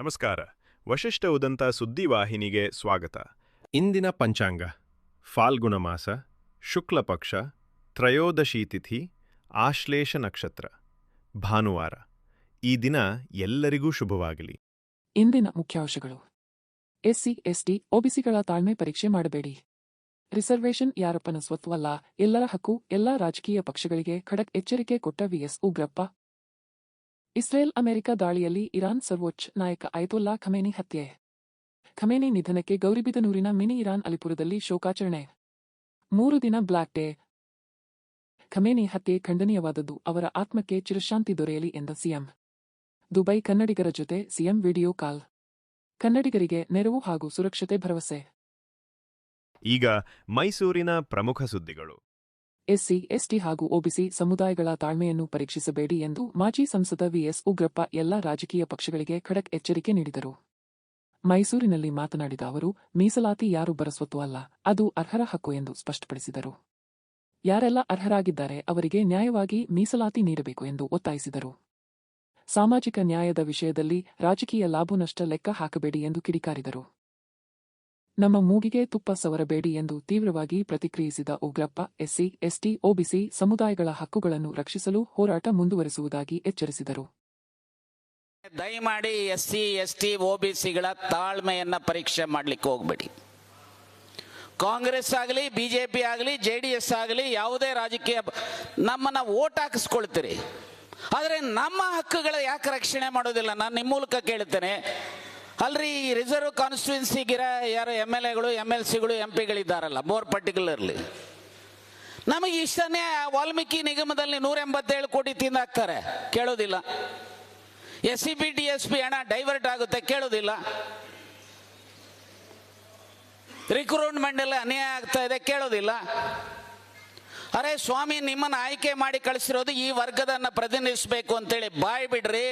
ನಮಸ್ಕಾರ. ವಶಿಷ್ಠ ಉದಂತ ಸುದ್ದಿವಾಹಿನಿಗೆ ಸ್ವಾಗತ. ಇಂದಿನ ಪಂಚಾಂಗ: ಫಾಲ್ಗುಣ ಮಾಸ, ಶುಕ್ಲ ಪಕ್ಷ, ತ್ರಯೋದಶಿ ತಿಥಿ, ಆಶ್ಲೇಷ ನಕ್ಷತ್ರ, ಭಾನುವಾರ. ಈ ದಿನ ಎಲ್ಲರಿಗೂ ಶುಭವಾಗಲಿ. ಇಂದಿನ ಮುಖ್ಯಾಂಶಗಳು: ಎಸ್ಸಿ, ಎಸ್ಟಿ, ಒಬಿಸಿಗಳ ತಾಳ್ಮೆ ಪರೀಕ್ಷೆ ಮಾಡಬೇಡಿ. ರಿಸರ್ವೇಷನ್ ಯಾರಪ್ಪನ ಸ್ವತ್ತವಲ್ಲ, ಎಲ್ಲರ ಹಕ್ಕು. ಎಲ್ಲಾ ರಾಜಕೀಯ ಪಕ್ಷಗಳಿಗೆ ಖಡಕ್ ಎಚ್ಚರಿಕೆ ಕೊಟ್ಟ ವಿಎಸ್ ಉಗ್ರಪ್ಪ. ಇಸ್ರೇಲ್ ಅಮೆರಿಕ ದಾಳಿಯಲ್ಲಿ ಇರಾನ್ ಸರ್ವೋಚ್ಚ ನಾಯಕ ಅಯತೊಲ್ಲಾ ಖಮೇನಿ ಹತ್ಯೆ. ಖಮೇನಿ ನಿಧನಕ್ಕೆ ಗೌರಿಬಿದನೂರಿನ ಮಿನಿ ಇರಾನ್ ಅಲಿಪುರದಲ್ಲಿ ಶೋಕಾಚರಣೆ. 3 ದಿನ ಬ್ಲ್ಯಾಕ್ ಡೇ. ಖಮೇನಿ ಹತ್ಯೆ ಖಂಡನೀಯವಾದದ್ದು, ಅವರ ಆತ್ಮಕ್ಕೆ ಚಿರಶಾಂತಿ ದೊರೆಯಲಿ ಎಂದ ಸಿಎಂ. ದುಬೈ ಕನ್ನಡಿಗರ ಜೊತೆ ಸಿಎಂ ವಿಡಿಯೋ ಕಾಲ್. ಕನ್ನಡಿಗರಿಗೆ ನೆರವು ಹಾಗೂ ಸುರಕ್ಷತೆ ಭರವಸೆ. ಈಗ ಮೈಸೂರಿನ ಪ್ರಮುಖ ಸುದ್ದಿಗಳು. ಎಸ್ಸಿ, ಎಸ್ಟಿ ಹಾಗೂ ಒಬಿಸಿ ಸಮುದಾಯಗಳ ತಾಳ್ಮೆಯನ್ನು ಪರೀಕ್ಷಿಸಬೇಡಿ ಎಂದು ಮಾಜಿ ಸಂಸದ ವಿಎಸ್ ಉಗ್ರಪ್ಪ ಎಲ್ಲಾ ರಾಜಕೀಯ ಪಕ್ಷಗಳಿಗೆ ಖಡಕ್ ಎಚ್ಚರಿಕೆ ನೀಡಿದರು. ಮೈಸೂರಿನಲ್ಲಿ ಮಾತನಾಡಿದ ಅವರು, ಮೀಸಲಾತಿ ಯಾರೊಬ್ಬರ ಸ್ವತ್ತು ಅಲ್ಲ, ಅದು ಅರ್ಹರ ಹಕ್ಕು ಎಂದು ಸ್ಪಷ್ಟಪಡಿಸಿದರು. ಯಾರೆಲ್ಲ ಅರ್ಹರಾಗಿದ್ದಾರೆ ಅವರಿಗೆ ನ್ಯಾಯವಾಗಿ ಮೀಸಲಾತಿ ನೀಡಬೇಕು ಎಂದು ಒತ್ತಾಯಿಸಿದರು. ಸಾಮಾಜಿಕ ನ್ಯಾಯದ ವಿಷಯದಲ್ಲಿ ರಾಜಕೀಯ ಲಾಭ ನಷ್ಟ ಲೆಕ್ಕ ಹಾಕಬೇಡಿ ಎಂದು ಕಿಡಿಕಾರಿದರು. ನಮ್ಮ ಮೂಗಿಗೆ ತುಪ್ಪ ಸವರಬೇಡಿ ಎಂದು ತೀವ್ರವಾಗಿ ಪ್ರತಿಕ್ರಿಯಿಸಿದ ಉಗ್ರಪ್ಪ, ಎಸ್ಸಿ, ಎಸ್ಟಿ, ಒಬಿಸಿ ಸಮುದಾಯಗಳ ಹಕ್ಕುಗಳನ್ನು ರಕ್ಷಿಸಲು ಹೋರಾಟ ಮುಂದುವರೆಸುವುದಾಗಿ ಎಚ್ಚರಿಸಿದರು. ದಯಮಾಡಿ ಎಸ್ಸಿ, ಎಸ್ಟಿ, ಒಬಿಸಿಗಳ ತಾಳ್ಮೆಯನ್ನ ಪರೀಕ್ಷೆ ಮಾಡಲಿಕ್ಕೆ ಹೋಗಬೇಡಿ. ಕಾಂಗ್ರೆಸ್ ಆಗಲಿ, ಬಿಜೆಪಿ ಆಗಲಿ, ಜೆಡಿಎಸ್ ಆಗಲಿ, ಯಾವುದೇ ರಾಜಕೀಯ ನಮ್ಮನ್ನ ವೋಟ್ ಹಾಕಿಸ್ಕೊಳ್ತೀರಿ, ಆದರೆ ನಮ್ಮ ಹಕ್ಕುಗಳ ಯಾಕೆ ರಕ್ಷಣೆ ಮಾಡೋದಿಲ್ಲ? ನಾನು ನಿಮ್ಮ ಮೂಲಕ ಕೇಳ್ತೇನೆ. ಅಲ್ರಿ, ರಿಸರ್ವ್ ಕಾನ್ಸ್ಟಿಟ್ಯೂನ್ಸಿಗಿರ ಯಾರು MLAಗಳು, MLCಗಳು, MP ಗಳಿದ್ದಾರಲ್ಲ, ಮೋರ್ ಪರ್ಟಿಕ್ಯುಲರ್ಲಿ ನಮಗೆ ಇಷ್ಟನೇ ವಾಲ್ಮೀಕಿ ನಿಗಮದಲ್ಲಿ 187 ಕೋಟಿ ತಿಂದಾಕ್ತಾರೆ, ಕೇಳೋದಿಲ್ಲ. SCB DSP ಹಣ ಡೈವರ್ಟ್ ಆಗುತ್ತೆ, ಕೇಳೋದಿಲ್ಲ. ರಿಕ್ರೂಟ್ಮೆಂಟ್ ಎಲ್ಲ ಅನ್ಯಾಯ ಆಗ್ತಾ ಇದೆ, ಕೇಳೋದಿಲ್ಲ. ಅರೆ ಸ್ವಾಮಿ, ನಿಮ್ಮನ್ನು ಆಯ್ಕೆ ಮಾಡಿ ಕಳಿಸಿರೋದು ಈ ವರ್ಗದನ್ನ ಪ್ರತಿನಿಧಿಸಬೇಕು ಅಂತೇಳಿ ಬಾಯ್ ಬಿಡ್ರಿ.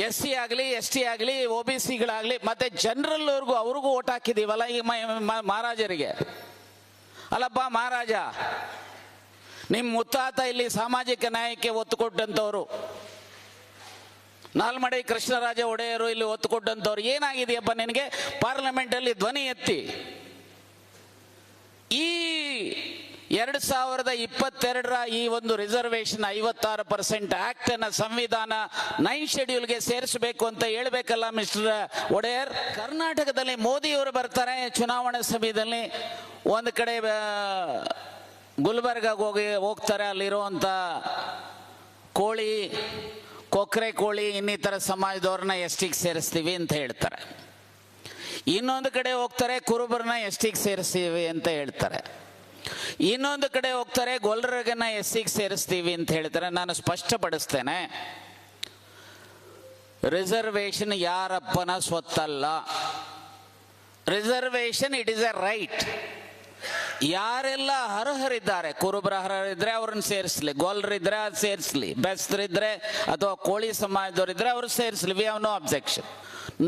SC ಆಗಲಿ, ST ಆಗಲಿ, OBCಗಳಾಗಲಿ, ಮತ್ತೆ ಜನರಲ್ ಅವ್ರಿಗೂ ಓಟ್ ಹಾಕಿದೀವಲ್ಲ ಈ ಮಹಾರಾಜರಿಗೆ. ಅಲ್ಲಪ್ಪ ಮಹಾರಾಜ, ನಿಮ್ಮ ಮುತ್ತಾತ ಇಲ್ಲಿ ಸಾಮಾಜಿಕ ನ್ಯಾಯಕ್ಕೆ ಒತ್ತು ಕೊಟ್ಟಂತವ್ರು, ನಾಲ್ಮಡಿ ಕೃಷ್ಣರಾಜ ಒಡೆಯರು ಇಲ್ಲಿ ಒತ್ತು ಕೊಟ್ಟಂತವ್ರು. ಏನಾಗಿದೆಯಪ್ಪ ನಿನಗೆ? ಪಾರ್ಲಿಮೆಂಟ್ ಅಲ್ಲಿ ಧ್ವನಿ ಎತ್ತಿ ಈ 2022ರ ಈ ಒಂದು ರಿಸರ್ವೇಶನ್ 56% ಆಕ್ಟ್ ಅನ್ನ ಸಂವಿಧಾನ 9 ಶೆಡ್ಯೂಲ್ಗೆ ಸೇರಿಸಬೇಕು ಅಂತ ಹೇಳ್ಬೇಕಲ್ಲ ಮಿಸ್ಟರ್ ಒಡೆಯರ್. ಕರ್ನಾಟಕದಲ್ಲಿ ಮೋದಿಯವರು ಬರ್ತಾರೆ ಚುನಾವಣಾ ಸಮಯದಲ್ಲಿ, ಒಂದು ಕಡೆ ಗುಲ್ಬರ್ಗಾಗೆ ಹೋಗ್ತಾರೆ, ಅಲ್ಲಿರುವಂತ ಕೋಳಿ, ಕೊಕ್ರೆ ಕೋಳಿ ಇನ್ನಿತರ ಸಮಾಜದವ್ರನ್ನ STಗೆ ಸೇರಿಸ್ತೀವಿ ಅಂತ ಹೇಳ್ತಾರೆ. ಇನ್ನೊಂದು ಕಡೆ ಹೋಗ್ತಾರೆ, ಕುರುಬರನ್ನ STಗೆ ಸೇರಿಸ್ತೀವಿ ಅಂತ ಹೇಳ್ತಾರೆ. ಇನ್ನೊಂದು ಕಡೆ ಹೋಗ್ತಾರೆ, ಗೊಲ್ಲರಗನ್ನ SCಗೆ ಸೇರಿಸ್ತೀವಿ ಅಂತ ಹೇಳ್ತಾರೆ. ನಾನು ಸ್ಪಷ್ಟಪಡಿಸ್ತೇನೆ, ರಿಸರ್ವೇಶನ್ ಯಾರಪ್ಪನ ಸ್ವತ್ತಲ್ಲ. Reservation it is a right. ಯಾರೆಲ್ಲ ಅರ್ಹರಿದ್ದಾರೆ, ಕುರುಬರ ಅರ್ಹರಿದ್ರೆ ಅವ್ರನ್ನ ಸೇರಿಸ್ಲಿ, ಗೊಲ್ಲರಿದ್ರೆ ಅದು ಸೇರಿಸ್ಲಿ, ಬೆಸ್ತರಿದ್ರೆ ಅಥವಾ ಕೋಳಿ ಸಮಾಜದವರಿದ್ರೆ ಅವ್ರು ಸೇರಿಸ್ಲಿ. We have no objection.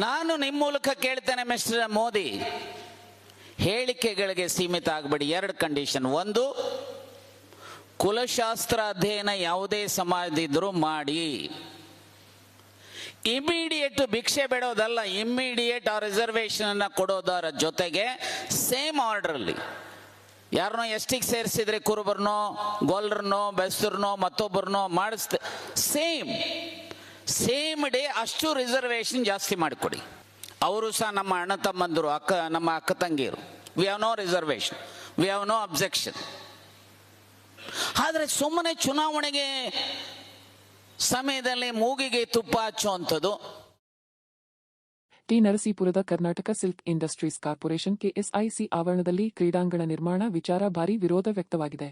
ನಾನು ನಿಮ್ಮ ಮೂಲಕ ಕೇಳ್ತೇನೆ ಮಿಸ್ಟರ್ ಮೋದಿ, ಹೇಳಿಕೆಗಳಿಗೆ ಸೀಮಿತ ಆಗಬೇಡಿ. 2 ಕಂಡೀಷನ್. ಒಂದು, ಕುಲಶಾಸ್ತ್ರ ಅಧ್ಯಯನ ಯಾವುದೇ ಸಮಾಜದಿದ್ರೂ ಮಾಡಿ. ಇಮಿಡಿಯೇಟ್ ಭಿಕ್ಷೆ ಬೇಡೋದಲ್ಲ, ಇಮಿಡಿಯೇಟ್ ಆ ರಿಸರ್ವೇಶನ್ ಅನ್ನ ಕೊಡೋದರ ಜೊತೆಗೆ ಸೇಮ್ ಆರ್ಡರ್ ಅಲ್ಲಿ ಯಾರನ್ನೋ STಗೆ ಸೇರಿಸಿದ್ರೆ ಕುರುಬರ್ನೋ, ಗೊಲ್ಲರನೋ, ಬೆಸ್ತರ್ನೋ, ಮತ್ತೊಬ್ಬರನೋ ಮಾಡಿಸ್ತೆ ಸೇಮ್ ಡೇ ಅಷ್ಟು ರಿಸರ್ವೇಶನ್ ಜಾಸ್ತಿ ಮಾಡಿಕೊಡಿ. ಅವರು ಸಹ ನಮ್ಮ ಅಣ್ಣ ತಮ್ಮಂದರು, ನಮ್ಮ ಅಕ್ಕ ತಂಗಿಯರು. We have no reservation, we have no objection. ಆದರೆ ಸುಮ್ಮನೆ ಚುನಾವಣೆಗೆ ಸಮಯದಲ್ಲಿ ಮೂಗಿಗೆ ತುಪ್ಪ ಹಚ್ಚುವಂಥದ್ದು. ಟಿ. ನರಸೀಪುರದ Karnataka silk industries corporation KSIC ಆವರಣದಲ್ಲಿ ಕ್ರೀಡಾಂಗಣ ನಿರ್ಮಾಣ ವಿಚಾರ ಭಾರೀ ವಿರೋಧ ವ್ಯಕ್ತವಾಗಿದೆ.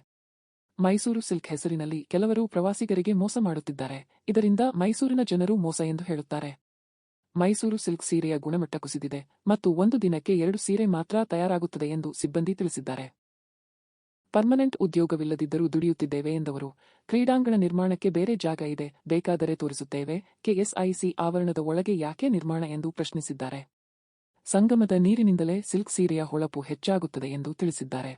ಮೈಸೂರು ಸಿಲ್ಕ್ ಹೆಸರಿನಲ್ಲಿ ಕೆಲವರು ಪ್ರವಾಸಿಗರಿಗೆ ಮೋಸ ಮಾಡುತ್ತಿದ್ದಾರೆ. ಇದರಿಂದ ಮೈಸೂರಿನ ಜನರು ಮೋಸ ಎಂದು ಹೇಳುತ್ತಾರೆ. ಮೈಸೂರು ಸಿಲ್ಕ್ ಸೀರೆಯ ಗುಣಮಟ್ಟ ಕುಸಿದಿದೆ ಮತ್ತು ಒಂದು ದಿನಕ್ಕೆ 2 ಸೀರೆ ಮಾತ್ರ ತಯಾರಾಗುತ್ತದೆ ಎಂದು ಸಿಬ್ಬಂದಿ ತಿಳಿಸಿದ್ದಾರೆ. ಪರ್ಮನೆಂಟ್ ಉದ್ಯೋಗವಿಲ್ಲದಿದ್ದರೂ ದುಡಿಯುತ್ತಿದ್ದೇವೆ ಎಂದವರು. ಕ್ರೀಡಾಂಗಣ ನಿರ್ಮಾಣಕ್ಕೆ ಬೇರೆ ಜಾಗ ಇದೆ, ಬೇಕಾದರೆ ತೋರಿಸುತ್ತೇವೆ. KSIC ಆವರಣದ ಒಳಗೆ ಯಾಕೆ ನಿರ್ಮಾಣ ಎಂದು ಪ್ರಶ್ನಿಸಿದ್ದಾರೆ. ಸಂಗಮದ ನೀರಿನಿಂದಲೇ ಸಿಲ್ಕ್ ಸೀರೆಯ ಹೊಳಪು ಹೆಚ್ಚಾಗುತ್ತದೆ ಎಂದು ತಿಳಿಸಿದ್ದಾರೆ.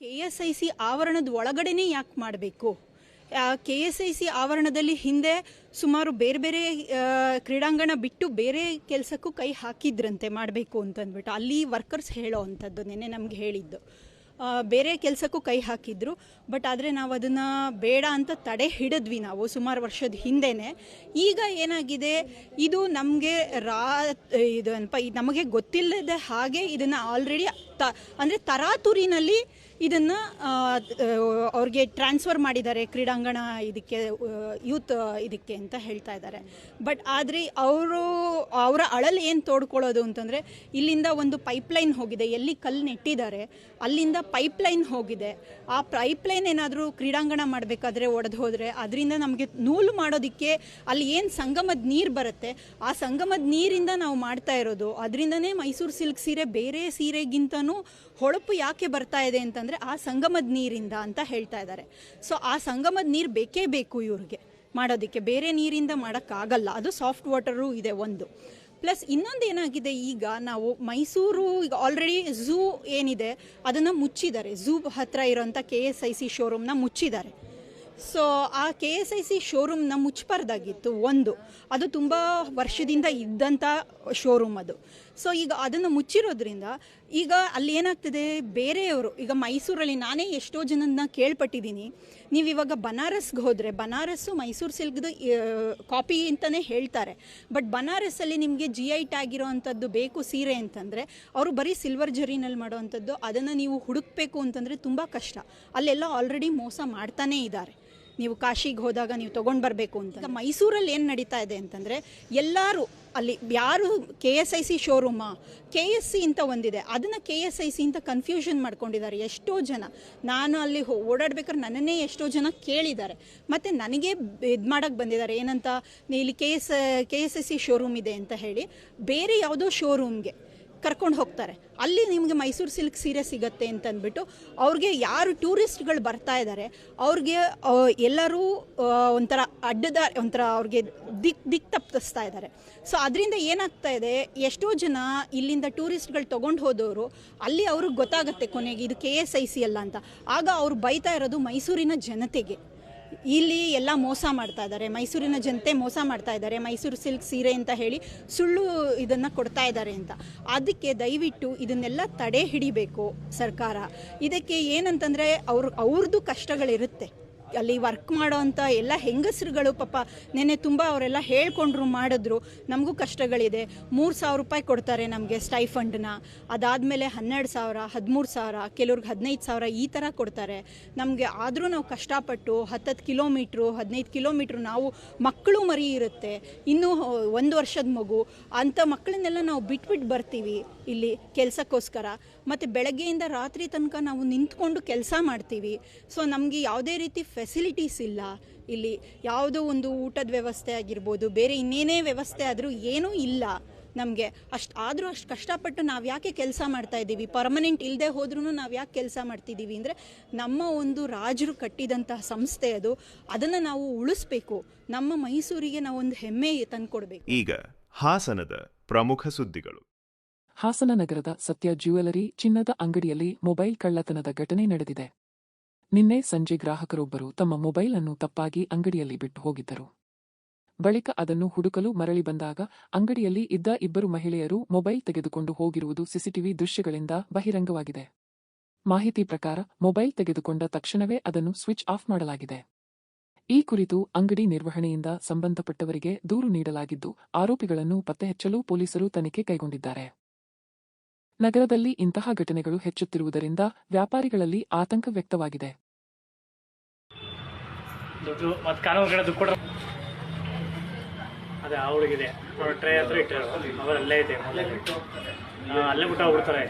KSIC ಆವರಣದ ಒಳಗಡೆನೇ ಯಾಕೆ ಮಾಡಬೇಕು? KSIC ಆವರಣದಲ್ಲಿ ಹಿಂದೆ ಸುಮಾರು ಬೇರೆ ಬೇರೆ ಕ್ರೀಡಾಂಗಣ ಬಿಟ್ಟು ಬೇರೆ ಕೆಲಸಕ್ಕೂ ಕೈ ಹಾಕಿದ್ರಂತೆ ಮಾಡಬೇಕು ಅಂತಂದ್ಬಿಟ್ಟು ಅಲ್ಲಿ ವರ್ಕರ್ಸ್ ಹೇಳೋ ಅಂಥದ್ದು ನೆನ್ನೆ ನಮ್ಗೆ ಹೇಳಿದ್ದು. ಬೇರೆ ಕೆಲಸಕ್ಕೂ ಕೈ ಹಾಕಿದ್ರು, ಬಟ್ ಆದರೆ ನಾವು ಅದನ್ನು ಬೇಡ ಅಂತ ತಡೆ ಹಿಡಿದ್ವಿ ನಾವು ಸುಮಾರು ವರ್ಷದ ಹಿಂದೆನೇ. ಈಗ ಏನಾಗಿದೆ, ಇದು ನಮಗೆ ಇದು ನಮಗೆ ಗೊತ್ತಿಲ್ಲದೆ ಹಾಗೆ ಇದನ್ನು ಆಲ್ರೆಡಿ ಅಂದರೆ ತರಾತುರಿನಲ್ಲಿ ಇದನ್ನು ಅವ್ರಿಗೆ ಟ್ರಾನ್ಸ್ಫರ್ ಮಾಡಿದ್ದಾರೆ ಕ್ರೀಡಾಂಗಣ ಇದಕ್ಕೆ, ಯೂತ್ ಇದಕ್ಕೆ ಅಂತ ಹೇಳ್ತಾ ಇದ್ದಾರೆ. ಬಟ್ ಆದರೆ ಅವರ ಅಳಲು ಏನು ತೋಡ್ಕೊಳ್ಳೋದು ಅಂತಂದರೆ, ಇಲ್ಲಿಂದ ಒಂದು ಪೈಪ್ಲೈನ್ ಹೋಗಿದೆ, ಎಲ್ಲಿ ಕಲ್ಲು ನೆಟ್ಟಿದ್ದಾರೆ ಅಲ್ಲಿಂದ ಪೈಪ್ಲೈನ್ ಹೋಗಿದೆ. ಆ ಪೈಪ್ಲೈನ್ ಏನಾದರೂ ಕ್ರೀಡಾಂಗಣ ಮಾಡಬೇಕಾದ್ರೆ ಒಡೆದು ಹೋದರೆ ಅದರಿಂದ ನಮಗೆ ನೂಲು ಮಾಡೋದಕ್ಕೆ ಅಲ್ಲಿ ಏನು ಸಂಗಮದ ನೀರು ಬರುತ್ತೆ, ಆ ಸಂಗಮದ ನೀರಿಂದ ನಾವು ಮಾಡ್ತಾ ಇರೋದು. ಅದರಿಂದನೇ ಮೈಸೂರು ಸಿಲ್ಕ್ ಸೀರೆ ಬೇರೆ ಸೀರೆಗಿಂತನೂ ಹೊಳಪು ಯಾಕೆ ಬರ್ತಾ ಇದೆ ಅಂತಂದರೆ ಆ ಸಂಗಮದ ನೀರಿಂದ ಅಂತ ಹೇಳ್ತಾ ಇದ್ದಾರೆ. ಸೊ ಆ ಸಂಗಮದ ನೀರು ಬೇಕೇ ಬೇಕು ಇವ್ರಿಗೆ ಮಾಡೋದಕ್ಕೆ, ಬೇರೆ ನೀರಿಂದ ಮಾಡೋಕ್ಕಾಗಲ್ಲ. ಅದು ಸಾಫ್ಟ್ ವಾಟರು ಇದೆ ಒಂದು. ಪ್ಲಸ್ ಇನ್ನೊಂದು ಏನಾಗಿದೆ, ಈಗ ನಾವು ಮೈಸೂರು ಈಗ ಆಲ್ರೆಡಿ ಝೂ ಏನಿದೆ ಅದನ್ನು ಮುಚ್ಚಿದ್ದಾರೆ. ಝೂ ಹತ್ತಿರ ಇರೋಂಥ KSIC ಶೋರೂಮ್ನ ಮುಚ್ಚಿದ್ದಾರೆ. ಸೊ ಆ KSIC ಶೋರೂಮ್ನ ಮುಚ್ಚಬಾರ್ದಾಗಿತ್ತು ಒಂದು, ಅದು ತುಂಬ ವರ್ಷದಿಂದ ಇದ್ದಂಥ ಶೋರೂಮ್ ಅದು. ಸೊ ಈಗ ಅದನ್ನು ಮುಚ್ಚಿರೋದ್ರಿಂದ ಈಗ ಅಲ್ಲಿ ಏನಾಗ್ತದೆ, ಬೇರೆಯವರು ಈಗ ಮೈಸೂರಲ್ಲಿ ನಾನೇ ಎಷ್ಟೋ ಜನನ ಕೇಳ್ಪಟ್ಟಿದ್ದೀನಿ, ನೀವು ಇವಾಗ ಬನಾರಸ್ಗೆ ಹೋದರೆ ಬನಾರಸ್ಸು ಮೈಸೂರು ಸಿಲ್ಕ್ದು ಕಾಪಿ ಅಂತಲೇ ಹೇಳ್ತಾರೆ. ಬಟ್ ಬನಾರಸ್ಸಲ್ಲಿ ನಿಮಗೆ GI ಟ್ಯಾಗ್ ಇರೋ ಅಂಥದ್ದು ಬೇಕು ಸೀರೆ ಅಂತಂದರೆ ಅವರು ಬರೀ ಸಿಲ್ವರ್ ಜರಿನಲ್ಲಿ ಮಾಡೋ ಅಂಥದ್ದು, ಅದನ್ನು ನೀವು ಹುಡುಕಬೇಕು ಅಂತಂದರೆ ತುಂಬ ಕಷ್ಟ. ಅಲ್ಲೆಲ್ಲ ಆಲ್ರೆಡಿ ಮೋಸ ಮಾಡ್ತಾನೇ ಇದ್ದಾರೆ. ನೀವು ಕಾಶಿಗೆ ಹೋದಾಗ ನೀವು ತೊಗೊಂಡು ಬರಬೇಕು ಅಂತ. ಈಗ ಮೈಸೂರಲ್ಲಿ ಏನು ನಡೀತಾ ಇದೆ ಅಂತಂದರೆ, ಎಲ್ಲರೂ ಅಲ್ಲಿ ಯಾರು KSIC ಶೋರೂಮಾ KSC ಅಂತ ಒಂದಿದೆ, ಅದನ್ನು KSIC ಅಂತ ಕನ್ಫ್ಯೂಷನ್ ಮಾಡ್ಕೊಂಡಿದ್ದಾರೆ ಎಷ್ಟೋ ಜನ. ನಾನು ಅಲ್ಲಿ ಓಡಾಡ್ಬೇಕಾದ್ರೆ ನನ್ನನ್ನೇ ಎಷ್ಟೋ ಜನ ಕೇಳಿದ್ದಾರೆ, ಮತ್ತು ನನಗೆ ಇದು ಮಾಡೋಕ್ಕೆ ಬಂದಿದ್ದಾರೆ ಏನಂತ, ಇಲ್ಲಿ KSIC ಶೋರೂಮ್ ಇದೆ ಅಂತ ಹೇಳಿ ಬೇರೆ ಯಾವುದೋ ಶೋರೂಮ್ಗೆ ಕರ್ಕೊಂಡು ಹೋಗ್ತಾರೆ. ಅಲ್ಲಿ ನಿಮಗೆ ಮೈಸೂರು ಸಿಲ್ಕ್ ಸೀರೆ ಸಿಗತ್ತೆ ಅಂತಂದ್ಬಿಟ್ಟು ಅವ್ರಿಗೆ ಯಾರು ಟೂರಿಸ್ಟ್ಗಳು ಬರ್ತಾ ಇದ್ದಾರೆ ಅವ್ರಿಗೆ ಎಲ್ಲರೂ ಒಂಥರ ಒಂಥರ ಅವ್ರಿಗೆ ದಿಕ್ ತಪ್ಪಿಸ್ತಾ ಇದ್ದಾರೆ. ಸೊ ಅದರಿಂದ ಏನಾಗ್ತಾ ಇದೆ, ಎಷ್ಟೋ ಜನ ಇಲ್ಲಿಂದ ಟೂರಿಸ್ಟ್ಗಳು ತೊಗೊಂಡು ಹೋದವರು ಅಲ್ಲಿ ಅವ್ರಿಗೆ ಗೊತ್ತಾಗುತ್ತೆ ಕೊನೆಗೆ ಇದು KSIC ಅಲ್ಲ ಅಂತ. ಆಗ ಅವ್ರು ಬೈತಾ ಇರೋದು ಮೈಸೂರಿನ ಜನತೆಗೆ, ಇಲ್ಲಿ ಎಲ್ಲ ಮೋಸ ಮಾಡ್ತಾ ಇದ್ದಾರೆ, ಮೈಸೂರಿನ ಜನತೆ ಮೋಸ ಮಾಡ್ತಾ ಇದ್ದಾರೆ, ಮೈಸೂರು ಸಿಲ್ಕ್ ಸೀರೆ ಅಂತ ಹೇಳಿ ಸುಳ್ಳು ಇದನ್ನು ಕೊಡ್ತಾ ಇದ್ದಾರೆ ಅಂತ. ಅದಕ್ಕೆ ದಯವಿಟ್ಟು ಇದನ್ನೆಲ್ಲ ತಡೆ ಹಿಡಿಬೇಕು ಸರ್ಕಾರ. ಇದಕ್ಕೆ ಏನಂತಂದರೆ ಅವ್ರದ್ದು ಕಷ್ಟಗಳಿರುತ್ತೆ, ಅಲ್ಲಿ ವರ್ಕ್ ಮಾಡೋ ಅಂಥ ಎಲ್ಲ ಹೆಂಗಸರುಗಳು ಪಾಪ ನೆನ್ನೆ ತುಂಬ ಅವರೆಲ್ಲ ಹೇಳ್ಕೊಂಡ್ರು, ಮಾಡಿದ್ರು. ನಮಗೂ ಕಷ್ಟಗಳಿದೆ. 3,000 ರೂಪಾಯಿ ಕೊಡ್ತಾರೆ ನಮಗೆ ಸ್ಟೈಫಂಡನ್ನ, ಅದಾದಮೇಲೆ 12,000, 13,000, ಕೆಲವ್ರಿಗೆ 15,000 ಈ ಥರ ಕೊಡ್ತಾರೆ ನಮಗೆ. ಆದರೂ ನಾವು ಕಷ್ಟಪಟ್ಟು 10 ಕಿಲೋಮೀಟ್ರು 15 ಕಿಲೋಮೀಟ್ರು, ನಾವು ಮಕ್ಕಳು ಮರಿ ಇರುತ್ತೆ, ಇನ್ನೂ 1 ವರ್ಷದ ಮಗು, ಅಂಥ ಮಕ್ಕಳನ್ನೆಲ್ಲ ನಾವು ಬಿಟ್ಬಿಟ್ಟು ಬರ್ತೀವಿ ಇಲ್ಲಿ ಕೆಲಸಕ್ಕೋಸ್ಕರ. ಮತ್ತು ಬೆಳಗ್ಗೆಯಿಂದ ರಾತ್ರಿ ತನಕ ನಾವು ನಿಂತ್ಕೊಂಡು ಕೆಲಸ ಮಾಡ್ತೀವಿ. ಸೊ ನಮಗೆ ಯಾವುದೇ ರೀತಿ ಫೆಸಿಲಿಟೀಸ್ ಇಲ್ಲ ಇಲ್ಲಿ, ಯಾವುದೋ ಒಂದು ಊಟದ ವ್ಯವಸ್ಥೆ ಆಗಿರ್ಬೋದು, ಬೇರೆ ಇನ್ನೇನೇ ವ್ಯವಸ್ಥೆ ಆದರೂ ಏನೂ ಇಲ್ಲ ನಮಗೆ. ಆದರೂ ಅಷ್ಟು ಕಷ್ಟಪಟ್ಟು ನಾವು ಯಾಕೆ ಕೆಲಸ ಮಾಡ್ತಾ ಇದ್ದೀವಿ, ಪರ್ಮನೆಂಟ್ ಇಲ್ಲದೆ ಹೋದ್ರೂ ನಾವು ಯಾಕೆ ಕೆಲಸ ಮಾಡ್ತಿದ್ದೀವಿ ಅಂದರೆ, ನಮ್ಮ ಒಂದು ರಾಜರು ಕಟ್ಟಿದಂತಹ ಸಂಸ್ಥೆ ಅದು, ಅದನ್ನು ನಾವು ಉಳಿಸ್ಬೇಕು. ನಮ್ಮ ಮೈಸೂರಿಗೆ ನಾವು ಒಂದು ಹೆಮ್ಮೆ ತಂದುಕೊಡ್ಬೇಕು. ಈಗ ಹಾಸನದ ಪ್ರಮುಖ ಸುದ್ದಿಗಳು. ಹಾಸನ ನಗರದ ಸತ್ಯ ಜ್ಯುವೆಲರಿ ಚಿನ್ನದ ಅಂಗಡಿಯಲ್ಲಿ ಮೊಬೈಲ್ ಕಳ್ಳತನದ ಘಟನೆ ನಡೆದಿದೆ. ನಿನ್ನೆ ಸಂಜೆ ಗ್ರಾಹಕರೊಬ್ಬರು ತಮ್ಮ ಮೊಬೈಲ್ ಅನ್ನು ತಪ್ಪಾಗಿ ಅಂಗಡಿಯಲ್ಲಿ ಬಿಟ್ಟು ಹೋಗಿದ್ದರು. ಬಳಿಕ ಅದನ್ನು ಹುಡುಕಲು ಮರಳಿ ಬಂದಾಗ ಅಂಗಡಿಯಲ್ಲಿ ಇದ್ದ 2 ಮಹಿಳೆಯರು ಮೊಬೈಲ್ ತೆಗೆದುಕೊಂಡು ಹೋಗಿರುವುದು ಸಿಸಿಟಿವಿ ದೃಶ್ಯಗಳಿಂದ ಬಹಿರಂಗವಾಗಿದೆ. ಮಾಹಿತಿ ಪ್ರಕಾರ ಮೊಬೈಲ್ ತೆಗೆದುಕೊಂಡ ತಕ್ಷಣವೇ ಅದನ್ನು ಸ್ವಿಚ್ ಆಫ್ ಮಾಡಲಾಗಿದೆ. ಈ ಕುರಿತು ಅಂಗಡಿ ನಿರ್ವಹಣೆಯಿಂದ ಸಂಬಂಧಪಟ್ಟವರಿಗೆ ದೂರು ನೀಡಲಾಗಿದ್ದು, ಆರೋಪಿಗಳನ್ನು ಪತ್ತೆಹಚ್ಚಲು ಪೊಲೀಸರು ತನಿಖೆ ಕೈಗೊಂಡಿದ್ದಾರೆ. ನಗರದಲ್ಲಿ ಇಂತಹ ಘಟನೆಗಳು ಹೆಚ್ಚುತ್ತಿರುವುದರಿಂದ ವ್ಯಾಪಾರಿಗಳಲ್ಲಿ ಆತಂಕ ವ್ಯಕ್ತವಾಗಿದೆ. ಅದೇ ಅವಳಿಗಿದೆ ಟ್ರೈ ಹತ್ರ ಇಟ್ಟರು, ಅವರು ಅಲ್ಲೇ ಇದೆ, ಅಲ್ಲೇ ಬಿಟ್ಟು ಹೋಗ್ಬಿಡ್ತಾರೆ.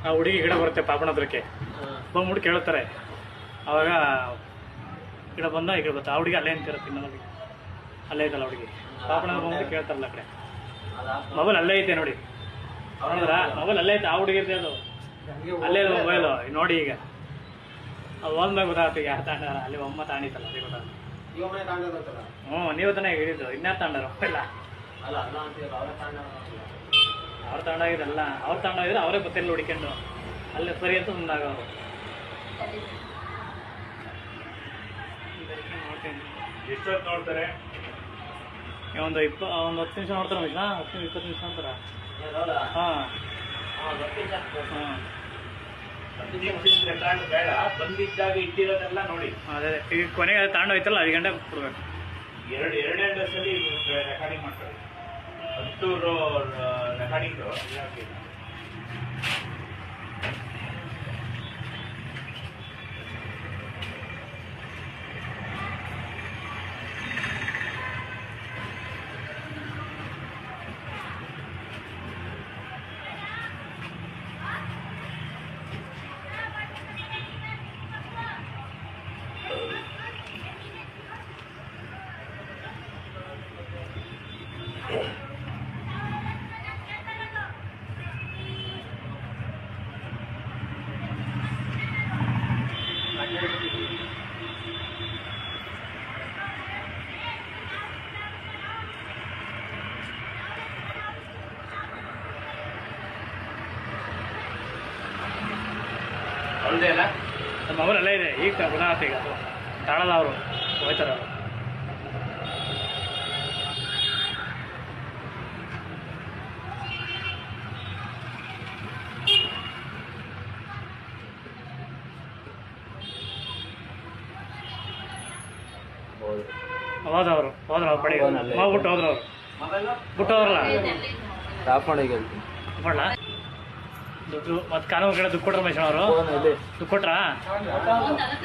ಆ ಹುಡುಗಿ ಗಿಡ ಬರುತ್ತೆ ಪಾಪಣ ಹತ್ರಕ್ಕೆ ಬಂದ್ಬಿಟ್ಟು ಕೇಳ್ತಾರೆ. ಆವಾಗ ಗಿಡ ಬಂದ ಈ ಕಡೆ ಬರುತ್ತೆ, ಆ ಹುಡುಗಿ ಅಲ್ಲೇ ನಿಂತಿರುತ್ತೆ, ಇನ್ನೊಂದು ಅಲ್ಲೇ ಐತಲ್ಲ ಹುಡುಗಿ, ಪಾಪಣ ಬಂದ್ಬಿಟ್ಟು ಕೇಳ್ತಾರಲ್ಲ ಆ ಕಡೆ. ಮೊಬೈಲ್ ಅಲ್ಲೇ ಐತೆ ನೋಡಿ, ನೋಡಿದ್ರ ಮೊಬೈಲ್ ಅಲ್ಲೇ ಐತೆ, ಆ ಹುಡುಗಿ ಇರುತ್ತೆ ಅದು ಅಲ್ಲೇ ಮೊಬೈಲು ನೋಡಿ ಈಗ ಅದು ಒಂದ್ಮೇಲೆ ಗೊತ್ತಾಗ್ತದೆ ಯಾರು ತಾಂಡಾರ ಅಲ್ಲಿ ಒಮ್ಮ ತಾಂಡಿತಲ್ಲ ಅದೇ ಗೊತ್ತಾಗ್ತದೆ. ಹ್ಞೂ ನೀವು ತಾನೇ ಹೇಳಿದ್ದು ಇನ್ಯಾರು ತಾಂಡಾರ ಇಲ್ಲ ಅವ್ರು ತಗೊಂಡೋಗಿದ್ದಲ್ಲ ಅವ್ರು ತಗೊಂಡೋಗಿದ್ರೆ ಅವರೇ ಗೊತ್ತಿಲ್ಲ ಹುಡ್ಕೊಂಡು ಅಲ್ಲೇ ಸರಿ ಅಂತ ಮುಂದಾಗವರು. ಎಷ್ಟೊತ್ತು ನೋಡ್ತಾರೆ? ಒಂದು 10 ನಿಮಿಷ ನೋಡ್ತಾರೆ ಮಿಶ್ರ, 10-20 ನಿಮಿಷ ನೋಡ್ತಾರ. ಹಾಂ ಬೇಡ, ಬಂದಿದ್ದಾಗ ಇಟ್ಟಿರೋದೆಲ್ಲ ನೋಡಿ. ಅದೇ ಈಗ ಕೊನೆಗೆ ಅದು ತಗೊಂಡೋಯ್ತಲ್ಲ 5 ಗಂಟೆ ಕೊಡ್ಬೇಕು. ಎರಡನೇ ಡ್ರೆಸ್ಸಲ್ಲಿ ರೆಕಾರ್ಡಿಂಗ್ ಮಾಡ್ತಾರೆ. 10 ರೆಕಾರ್ಡಿಂಗ್ ಅಲ್ಲದೆ ಅಲ್ಲ ನಮ್ಮ ಅವ್ರು ಅಲ್ಲೇ ಇದೆ. ಈಗ ಗುಣಾತ ಈಗ ಅದು ತಾಳದ ಅವರು ಹೋಯ್ತಾರೆ ಅವರು. ಹೋದವರು ಅವ್ರು ಪಡಿ ಹೋಗ್ಬಿಟ್ಟು ಹೋದ್ರು ಅವರು ಬಿಟ್ಟು ಹೋದ್ರಲ್ಲ ಮಾಡ್ಲಾ ದುಡ್ಡು ಮತ್ತೆ ಕಾನೂನು ಕಡೆ ದುಡ್ಡು ಕೊಟ್ರ ಮಹೇಶ್ ಅವರು ದುಡ್ಡು ಕೊಟ್ರಾ?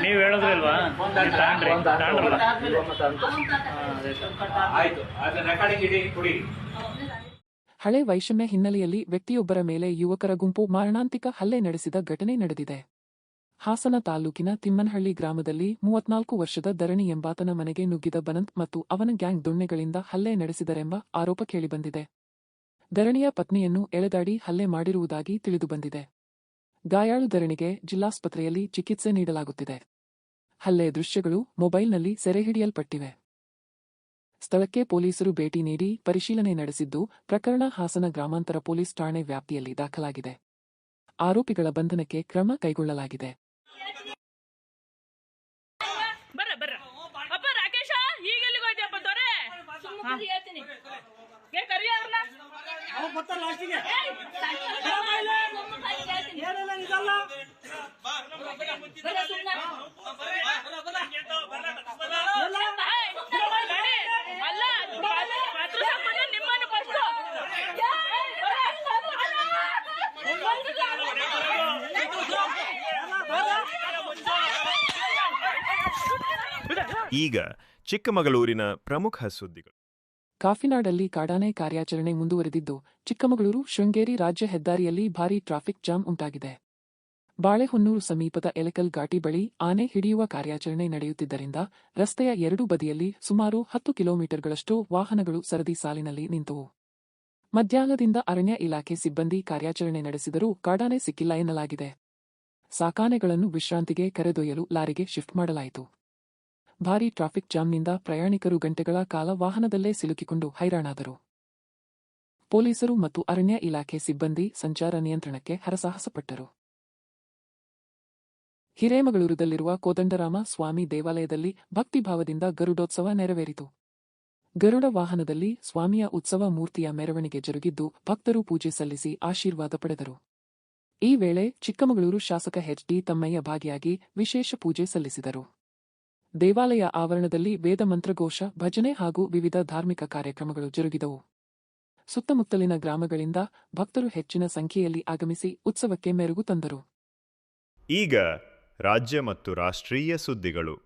ನೀವು ಹೇಳಿದ್ರಿಲ್ವಾ ತಾಂಡ್ರಲ್ಲ. ಹಳೆ ವೈಷಮ್ಯ ಹಿನ್ನೆಲೆಯಲ್ಲಿ ವ್ಯಕ್ತಿಯೊಬ್ಬರ ಮೇಲೆ ಯುವಕರ ಗುಂಪು ಮಾರಣಾಂತಿಕ ಹಲ್ಲೆ ನಡೆಸಿದ ಘಟನೆ ನಡೆದಿದೆ. ಹಾಸನ ತಾಲೂಕಿನ ತಿಮ್ಮನಹಳ್ಳಿ ಗ್ರಾಮದಲ್ಲಿ 34 ವರ್ಷದ ಧರಣಿ ಎಂಬಾತನ ಮನೆಗೆ ನುಗ್ಗಿದ ಬನಂತ್ ಮತ್ತು ಅವನ ಗ್ಯಾಂಗ್ ದೊಣ್ಣೆಗಳಿಂದ ಹಲ್ಲೆ ನಡೆಸಿದರೆಂಬ ಆರೋಪ ಕೇಳಿಬಂದಿದೆ. ಧರಣಿಯ ಪತ್ನಿಯನ್ನು ಎಳೆದಾಡಿ ಹಲ್ಲೆ ಮಾಡಿರುವುದಾಗಿ ತಿಳಿದುಬಂದಿದೆ. ಗಾಯಾಳು ಧರಣಿಗೆ ಜಿಲ್ಲಾಸ್ಪತ್ರೆಯಲ್ಲಿ ಚಿಕಿತ್ಸೆ ನೀಡಲಾಗುತ್ತಿದೆ. ಹಲ್ಲೆ ದೃಶ್ಯಗಳು ಮೊಬೈಲ್ನಲ್ಲಿ ಸೆರೆಹಿಡಿಯಲ್ಪಟ್ಟಿವೆ. ಸ್ಥಳಕ್ಕೆ ಪೊಲೀಸರು ಭೇಟಿ ನೀಡಿ ಪರಿಶೀಲನೆ ನಡೆಸಿದ್ದು, ಪ್ರಕರಣ ಹಾಸನ ಗ್ರಾಮಾಂತರ ಪೊಲೀಸ್ ಠಾಣೆ ವ್ಯಾಪ್ತಿಯಲ್ಲಿ ದಾಖಲಾಗಿದೆ. ಆರೋಪಿಗಳ ಬಂಧನಕ್ಕೆ ಕ್ರಮ ಕೈಗೊಳ್ಳಲಾಗಿದೆ. ಈಗ ಚಿಕ್ಕಮಗಳೂರಿನ ಪ್ರಮುಖ ಸುದ್ದಿಗಳು. ಕಾಫಿನಾಡಲ್ಲಿ ಕಾಡಾನೆ ಕಾರ್ಯಾಚರಣೆ ಮುಂದುವರೆದಿದ್ದು, ಚಿಕ್ಕಮಗಳೂರು ಶೃಂಗೇರಿ ರಾಜ್ಯ ಹೆದ್ದಾರಿಯಲ್ಲಿ ಭಾರೀ ಟ್ರಾಫಿಕ್ ಜಾಮ್ ಉಂಟಾಗಿದೆ. ಬಾಳೆಹೊನ್ನೂರು ಸಮೀಪದ ಎಲೆಕಲ್ ಘಾಟಿ ಬಳಿ ಆನೆ ಹಿಡಿಯುವ ಕಾರ್ಯಾಚರಣೆ ನಡೆಯುತ್ತಿದ್ದರಿಂದ ರಸ್ತೆಯ ಎರಡೂ ಬದಿಯಲ್ಲಿ ಸುಮಾರು 10 ಕಿಲೋಮೀಟರ್ಗಳಷ್ಟು ವಾಹನಗಳು ಸರದಿ ಸಾಲಿನಲ್ಲಿ ನಿಂತವು. ಮಧ್ಯಾಹ್ನದಿಂದ ಅರಣ್ಯ ಇಲಾಖೆ ಸಿಬ್ಬಂದಿ ಕಾರ್ಯಾಚರಣೆ ನಡೆಸಿದರೂ ಕಾಡಾನೆ ಸಿಕ್ಕಿಲ್ಲ ಎನ್ನಲಾಗಿದೆ. ಸಾಕಾನೆಗಳನ್ನು ವಿಶ್ರಾಂತಿಗೆ ಕರೆದೊಯ್ಯಲು ಲಾರಿಗೆ ಶಿಫ್ಟ್ ಮಾಡಲಾಯಿತು. ಭಾರೀ ಟ್ರಾಫಿಕ್ ಜಾಮ್ನಿಂದ ಪ್ರಯಾಣಿಕರು ಗಂಟೆಗಳ ಕಾಲ ವಾಹನದಲ್ಲೇ ಸಿಲುಕಿಕೊಂಡು ಹೈರಾಣಾದರು. ಪೊಲೀಸರು ಮತ್ತು ಅರಣ್ಯ ಇಲಾಖೆ ಸಿಬ್ಬಂದಿ ಸಂಚಾರ ನಿಯಂತ್ರಣಕ್ಕೆ ಹರಸಾಹಸಪಟ್ಟರು. ಹಿರೇಮಗಳೂರದಲ್ಲಿರುವ ಕೋದಂಡರಾಮ ಸ್ವಾಮಿ ದೇವಾಲಯದಲ್ಲಿ ಭಕ್ತಿಭಾವದಿಂದ ಗರುಡೋತ್ಸವ ನೆರವೇರಿತು. ಗರುಡ ವಾಹನದಲ್ಲಿ ಸ್ವಾಮಿಯ ಉತ್ಸವ ಮೂರ್ತಿಯ ಮೆರವಣಿಗೆ ಜರುಗಿದ್ದು, ಭಕ್ತರು ಪೂಜೆ ಸಲ್ಲಿಸಿ ಆಶೀರ್ವಾದ ಪಡೆದರು. ಈ ವೇಳೆ ಚಿಕ್ಕಮಗಳೂರು ಶಾಸಕ ಎಚ್.ಡಿ. ತಮ್ಮಯ್ಯ ಭಾಗಿಯಾಗಿ ವಿಶೇಷ ಪೂಜೆ ಸಲ್ಲಿಸಿದರು. ದೇವಾಲಯ ಆವರಣದಲ್ಲಿ ವೇದ ಮಂತ್ರಘೋಷ, ಭಜನೆ ಹಾಗೂ ವಿವಿಧ ಧಾರ್ಮಿಕ ಕಾರ್ಯಕ್ರಮಗಳು ಜರುಗಿದವು. ಸುತ್ತಮುತ್ತಲಿನ ಗ್ರಾಮಗಳಿಂದ ಭಕ್ತರು ಹೆಚ್ಚಿನ ಸಂಖ್ಯೆಯಲ್ಲಿ ಆಗಮಿಸಿ ಉತ್ಸವಕ್ಕೆ ಮೆರುಗು ತಂದರು. ಈಗ ರಾಜ್ಯ ಮತ್ತು ರಾಷ್ಟ್ರೀಯ ಸುದ್ದಿಗಳು.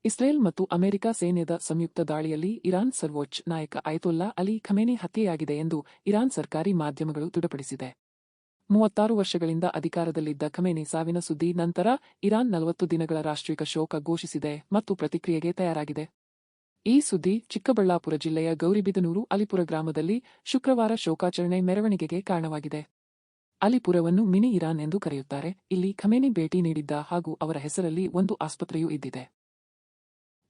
ಇಸ್ರೇಲ್ ಮತ್ತು ಅಮೆರಿಕ ಸೈನ್ಯದ ಸಂಯುಕ್ತ ದಾಳಿಯಲ್ಲಿ ಇರಾನ್ ಸರ್ವೋಚ್ಚ ನಾಯಕ ಅಯತೊಲ್ಲಾ ಅಲಿ ಖಮೇನಿ ಹತ್ಯೆಯಾಗಿದೆ ಎಂದು ಇರಾನ್ ಸರ್ಕಾರಿ ಮಾಧ್ಯಮಗಳು ದೃಢಪಡಿಸಿದೆ. 36 ವರ್ಷಗಳಿಂದ ಅಧಿಕಾರದಲ್ಲಿದ್ದ ಖಮೇನಿ ಸಾವಿನ ಸುದ್ದಿ ನಂತರ ಇರಾನ್ 40 ದಿನಗಳ ರಾಷ್ಟ್ರೀಯ ಶೋಕ ಘೋಷಿಸಿದೆ ಮತ್ತು ಪ್ರತಿಕ್ರಿಯೆಗೆ ತಯಾರಾಗಿದೆ. ಈ ಸುದ್ದಿ ಚಿಕ್ಕಬಳ್ಳಾಪುರ ಜಿಲ್ಲೆಯ ಗೌರಿಬಿದನೂರು ಅಲಿಪುರ ಗ್ರಾಮದಲ್ಲಿ ಶುಕ್ರವಾರ ಶೋಕಾಚರಣೆ ಮೆರವಣಿಗೆಗೆ ಕಾರಣವಾಗಿದೆ. ಅಲಿಪುರವನ್ನು ಮಿನಿ ಇರಾನ್ ಎಂದು ಕರೆಯುತ್ತಾರೆ. ಇಲ್ಲಿ ಖಮೇನಿ ಭೇಟಿ ನೀಡಿದ್ದ ಹಾಗೂ ಅವರ ಹೆಸರಲ್ಲಿ ಒಂದು ಆಸ್ಪತ್ರೆಯೂ ಇದ್ದಿದೆ.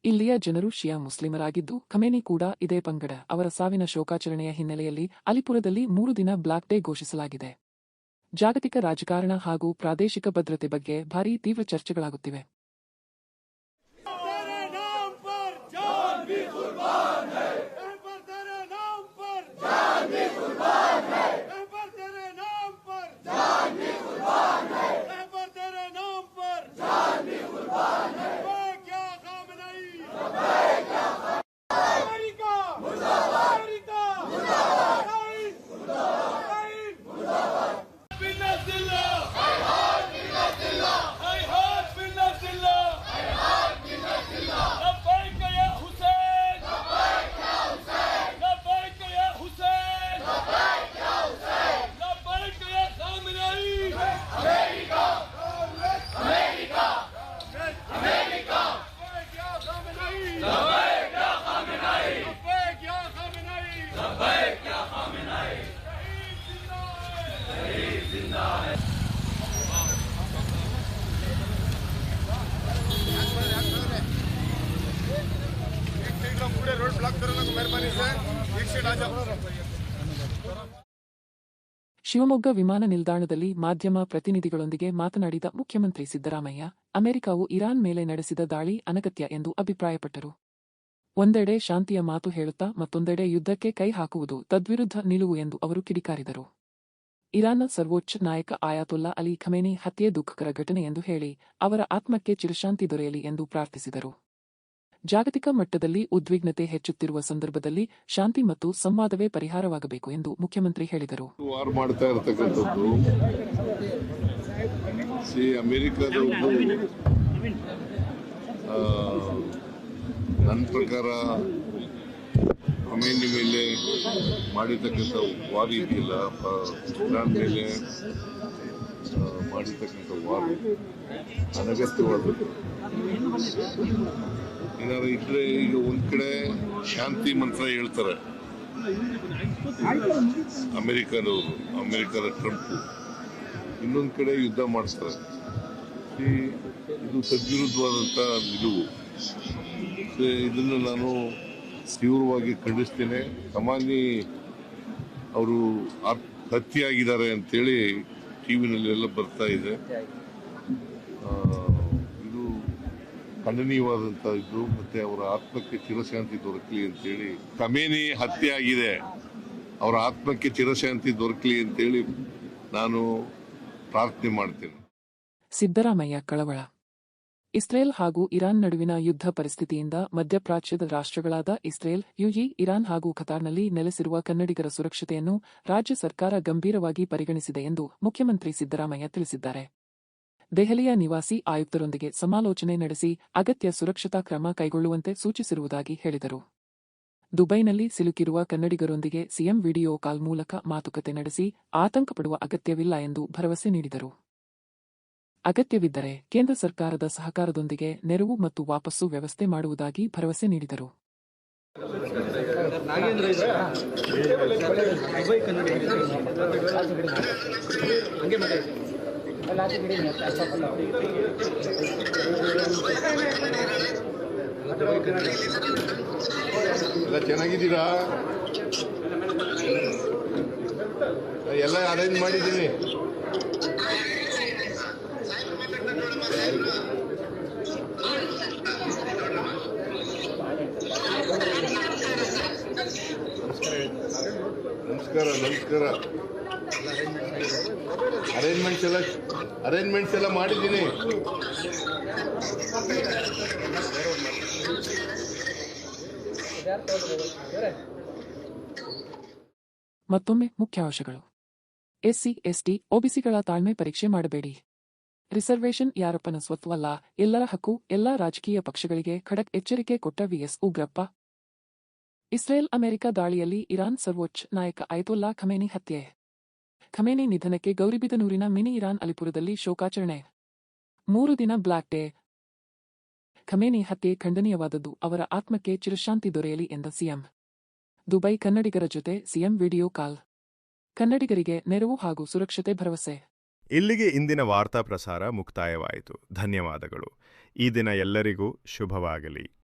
ಇಲ್ಲಿಯ ಜನರು ಶಿಯಾ ಮುಸ್ಲಿಮರಾಗಿದ್ದು, ಖಮೇನಿ ಕೂಡ ಇದೇ ಪಂಗಡ. ಅವರ ಸಾವಿನ ಶೋಕಾಚರಣೆಯ ಹಿನ್ನೆಲೆಯಲ್ಲಿ ಅಲಿಪುರದಲ್ಲಿ 3 ದಿನ ಬ್ಲಾಕ್ ಡೇ ಘೋಷಿಸಲಾಗಿದೆ. ಜಾಗತಿಕ ರಾಜಕಾರಣ ಹಾಗೂ ಪ್ರಾದೇಶಿಕ ಭದ್ರತೆ ಬಗ್ಗೆ ಭಾರೀ ತೀವ್ರ ಚರ್ಚೆಗಳಾಗುತ್ತಿವೆ. ಶಿವಮೊಗ್ಗ ವಿಮಾನ ನಿಲ್ದಾಣದಲ್ಲಿ ಮಾಧ್ಯಮ ಪ್ರತಿನಿಧಿಗಳೊಂದಿಗೆ ಮಾತನಾಡಿದ ಮುಖ್ಯಮಂತ್ರಿ ಸಿದ್ದರಾಮಯ್ಯ, ಅಮೆರಿಕವು ಇರಾನ್ ಮೇಲೆ ನಡೆಸಿದ ದಾಳಿ ಅನಗತ್ಯ ಎಂದು ಅಭಿಪ್ರಾಯಪಟ್ಟರು. ಒಂದೆಡೆ ಶಾಂತಿಯ ಮಾತು ಹೇಳುತ್ತಾ ಮತ್ತೊಂದೆಡೆ ಯುದ್ಧಕ್ಕೆ ಕೈ ಹಾಕುವುದು ತದ್ವಿರುದ್ಧ ನಿಲುವು ಎಂದು ಅವರು ಕಿಡಿಕಾರಿದರು. ಇರಾನ್ನ ಸರ್ವೋಚ್ಚ ನಾಯಕ ಆಯಾತುಲ್ಲಾ ಅಲಿ ಖಮೇನಿ ಹತ್ಯೆ ದುಃಖಕರ ಘಟನೆ ಎಂದು ಹೇಳಿ ಅವರ ಆತ್ಮಕ್ಕೆ ಚಿರಶಾಂತಿ ದೊರೆಯಲಿ ಎಂದು ಪ್ರಾರ್ಥಿಸಿದರು. ಜಾಗತಿಕ ಮಟ್ಟದಲ್ಲಿ ಉದ್ವಿಗ್ನತೆ ಹೆಚ್ಚುತ್ತಿರುವ ಸಂದರ್ಭದಲ್ಲಿ ಶಾಂತಿ ಮತ್ತು ಸಂವಾದವೇ ಪರಿಹಾರವಾಗಬೇಕು ಎಂದು ಮುಖ್ಯಮಂತ್ರಿ ಹೇಳಿದರು. ವಾರ್ ಮಾಡ್ತಾ ಇರತಕ್ಕಂಥದ್ದು ಅಮೆರಿಕದ ನನ್ನ ಪ್ರಕಾರ ಖಮೇನಿ ಮೇಲೆ ಮಾಡಿರ್ತಕ್ಕಂಥ ವಾರ್ ಇದೆಯಲ್ಲ, ಇರಾನ್ ಮೇಲೆ ಮಾಡಿರ್ತಕ್ಕಂಥ ವಾರ್ ಅನಗತ್ಯವಾದದ್ದು. ಏನಾದ್ರು ಇದ್ರೆ ಈಗ ಒಂದ್ ಕಡೆ ಶಾಂತಿ ಮಂತ್ರ ಹೇಳ್ತಾರೆ ಅಮೆರಿಕದ ಟ್ರಂಪ್, ಇನ್ನೊಂದು ಕಡೆ ಯುದ್ಧ ಮಾಡಿಸ್ತಾರೆ. ಇದು ತದ್ವಿರುದ್ಧವಾದಂಥ ನಿಲುವು. ಇದನ್ನು ನಾನು ತೀವ್ರವಾಗಿ ಖಂಡಿಸ್ತೇನೆ. ಕಮಾನಿ ಅವರು ಹತ್ಯೆಯಾಗಿದ್ದಾರೆ ಅಂತೇಳಿ ಟಿವಿನಲ್ಲೆಲ್ಲ ಬರ್ತಾ ಇದೆ. ಇದು ಖಂಡನೀಯವಾದಂಥ ಇದು. ಮತ್ತೆ ಅವರ ಆತ್ಮಕ್ಕೆ ಚಿರಶಾಂತಿ ದೊರಕಲಿ ಅಂತೇಳಿ, ಖಮೇನಿ ಹತ್ಯೆ ಆಗಿದೆ, ಅವರ ಆತ್ಮಕ್ಕೆ ಚಿರಶಾಂತಿ ದೊರಕಲಿ ಅಂತೇಳಿ ನಾನು ಪ್ರಾರ್ಥನೆ ಮಾಡ್ತೇನೆ. ಸಿದ್ದರಾಮಯ್ಯ ಕಳವಳ. ಇಸ್ರೇಲ್ ಹಾಗೂ ಇರಾನ್ ನಡುವಿನ ಯುದ್ಧ ಪರಿಸ್ಥಿತಿಯಿಂದ ಮಧ್ಯಪ್ರಾಚ್ಯದ ರಾಷ್ಟ್ರಗಳಾದ ಇಸ್ರೇಲ್, ಯುಎಇ, ಇರಾನ್ ಹಾಗೂ ಖತಾರ್ನಲ್ಲಿ ನೆಲೆಸಿರುವ ಕನ್ನಡಿಗರ ಸುರಕ್ಷತೆಯನ್ನು ರಾಜ್ಯ ಸರ್ಕಾರ ಗಂಭೀರವಾಗಿ ಪರಿಗಣಿಸಿದೆ ಎಂದು ಮುಖ್ಯಮಂತ್ರಿ ಸಿದ್ದರಾಮಯ್ಯ ತಿಳಿಸಿದ್ದಾರೆ. ದೆಹಲಿಯ ನಿವಾಸಿ ಆಯುಕ್ತರೊಂದಿಗೆ ಸಮಾಲೋಚನೆ ನಡೆಸಿ ಅಗತ್ಯ ಸುರಕ್ಷತಾ ಕ್ರಮ ಕೈಗೊಳ್ಳುವಂತೆ ಸೂಚಿಸಿರುವುದಾಗಿ ಹೇಳಿದರು. ದುಬೈನಲ್ಲಿ ಸಿಲುಕಿರುವ ಕನ್ನಡಿಗರೊಂದಿಗೆ ಸಿಎಂ ವಿಡಿಯೋ ಕಾಲ್ ಮೂಲಕ ಮಾತುಕತೆ ನಡೆಸಿ ಆತಂಕಪಡುವ ಅಗತ್ಯವಿಲ್ಲ ಎಂದು ಭರವಸೆ ನೀಡಿದರು. ಅಗತ್ಯವಿದ್ದರೆ ಕೇಂದ್ರ ಸರ್ಕಾರದ ಸಹಕಾರದೊಂದಿಗೆ ನೆರವು ಮತ್ತು ವಾಪಸ್ಸು ವ್ಯವಸ್ಥೆ ಮಾಡುವುದಾಗಿ ಭರವಸೆ ನೀಡಿದರು. ಎಲ್ಲ ಚೆನ್ನಾಗಿದ್ದೀರಾ? ಎಲ್ಲ ಅರೇಂಜ್ ಮಾಡಿದ್ದೀನಿ. ನಮಸ್ಕಾರ. ಅರೇಂಜ್ಮೆಂಟ್ಸ್ ಎಲ್ಲ ಮಾಡಿದ್ದೀನಿ. ಮತ್ತೊಮ್ಮೆ ಮುಖ್ಯಾಂಶಗಳು. ಎಸ್ಸಿ, ಎಸ್ಟಿ, ಒಬಿಸಿಗಳ ತಾಳ್ಮೆ ಪರೀಕ್ಷೆ ಮಾಡಬೇಡಿ. ರಿಸರ್ವೇಷನ್ ಯಾರಪ್ಪನ ಸ್ವತ್ವಲ್ಲ, ಎಲ್ಲರ ಹಕ್ಕು. ಎಲ್ಲಾ ರಾಜಕೀಯ ಪಕ್ಷಗಳಿಗೆ ಖಡಕ್ ಎಚ್ಚರಿಕೆ ಕೊಟ್ಟ ವಿಎಸ್ ಉಗ್ರಪ್ಪ. ಇಸ್ರೇಲ್ ಅಮೆರಿಕ ದಾಳಿಯಲ್ಲಿ ಇರಾನ್ ಸರ್ವೋಚ್ಚ ನಾಯಕ ಆಯತುಲ್ಲಾ ಖಮೇನಿ ಹತ್ಯೆ. ಖಮೇನಿ ನಿಧನಕ್ಕೆ ಗೌರಿಬಿದನೂರಿನ ಮಿನಿ ಇರಾನ್ ಅಲಿಪುರದಲ್ಲಿ ಶೋಕಾಚರಣೆ. 3 ದಿನ ಬ್ಲಾಕ್ ಡೇ. ಖಮೇನಿ ಹತ್ಯೆ ಖಂಡನೀಯವಾದದ್ದು, ಅವರ ಆತ್ಮಕ್ಕೆ ಚಿರಶಾಂತಿ ದೊರೆಯಲಿ ಎಂದ ಸಿಎಂ. ದುಬೈ ಕನ್ನಡಿಗರ ಜೊತೆ ಸಿಎಂ ವಿಡಿಯೋ ಕಾಲ್. ಕನ್ನಡಿಗರಿಗೆ ನೆರವು ಹಾಗೂ ಸುರಕ್ಷತೆ ಭರವಸೆ. ಇಲ್ಲಿಗೆ ಇಂದಿನ ವಾರ್ತಾ ಪ್ರಸಾರ ಮುಕ್ತಾಯವಾಯಿತು. ಧನ್ಯವಾದಗಳು. ಈ ದಿನ ಎಲ್ಲರಿಗೂ ಶುಭವಾಗಲಿ.